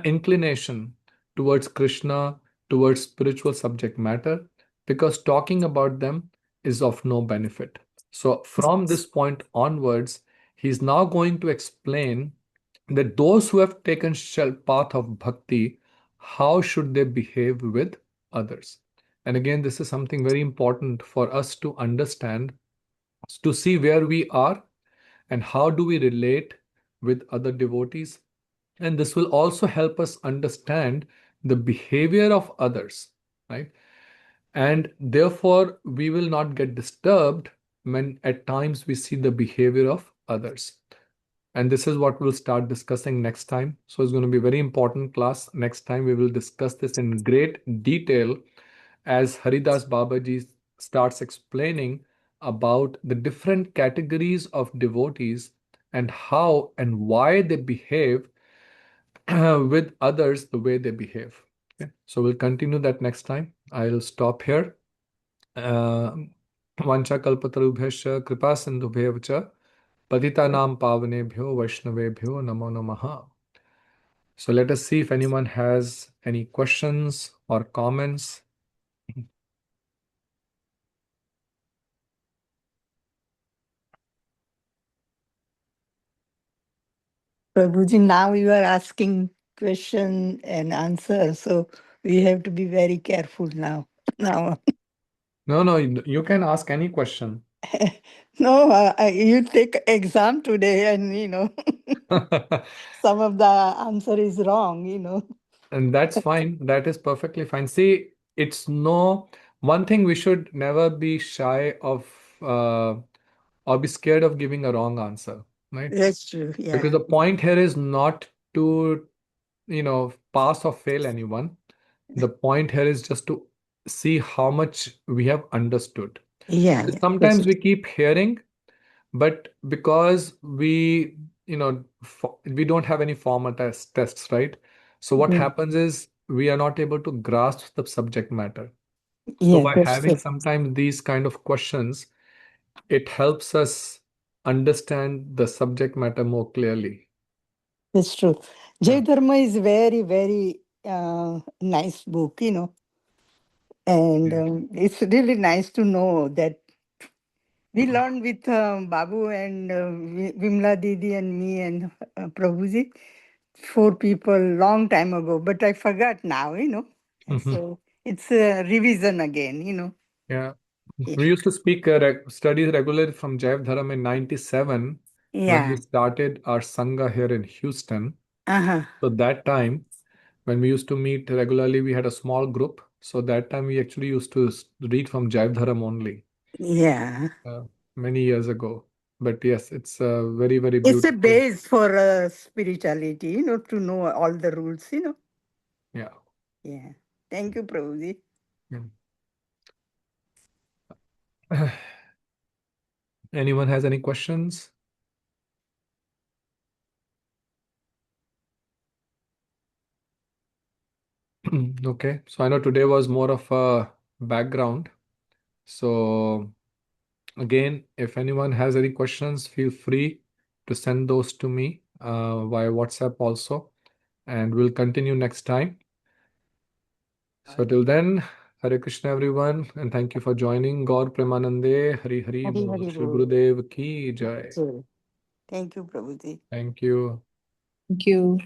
inclination towards Krishna, towards spiritual subject matter, because talking about them is of no benefit. So, from this point onwards, he's now going to explain that those who have taken shell path of bhakti, how should they behave with others? And again, this is something very important for us to understand, to see where we are and how do we relate with other devotees. And this will also help us understand the behavior of others, right? And therefore, we will not get disturbed when at times we see the behavior of others. And this is what we'll start discussing next time. So it's going to be a very important class. Next time, we will discuss this in great detail as Haridas Babaji starts explaining about the different categories of devotees and how and why they behave with others the way they behave. Okay? So we'll continue that next time. I'll stop here. Vancha kalpatarubhyascha kripa sindhubhyev cha patitanam pavanebhyo vaishnavebhyo namo namaha. So let us see if anyone has any questions or comments. Prabhuji, now you are asking question and answer, so we have to be very careful now. Now, No, no, you can ask any question. no, you take exam today, and some of the answer is wrong. And that's fine. That is perfectly fine. See, it's no one thing we should never be shy of or be scared of giving a wrong answer, right? That's true. Because Yeah, the point here is not to, pass or fail anyone. The point here is just to see how much we have understood. yeah, Because yeah. That's sometimes we keep hearing, but because we don't have any formal tests, right? So what mm, happens is we are not able to grasp the subject matter. So yeah. by That's having true. sometimes these kind of questions, it helps us understand the subject matter more clearly. That's true. Jai Yeah. Dharma is very, very nice book. And Yeah. it's really nice to know that we learned with Babu and Vimla Didi and me and Prabhuji, four people long time ago, but I forgot now. And Mhm. so it's a revision again. Yeah. Yeah. We used to study regularly from Jaiva Dharma in 97 when we Yeah. started our Sangha here in Houston. Uh-huh. So that time, when we used to meet regularly, we had a small group. So that time we actually used to read from Jaiv Dharam only, Yeah. uh, many years ago. But yes, it's very, very It's a beautiful. base for spirituality, to know all the rules. Yeah. Yeah. Thank you, Prabhuji. Yeah. Anyone has any questions? Okay. So I know today was more of a background. So again, if anyone has any questions, feel free to send those to me via WhatsApp also, and we'll continue next time. So till then, Hare Krishna, everyone, and thank you for joining. Gaur Premanande, Hari Hari Hari Bol. Hari Shri Bol. Gurudev ki Jai. Jai. Thank you, Prabhuji. Thank you. Thank you.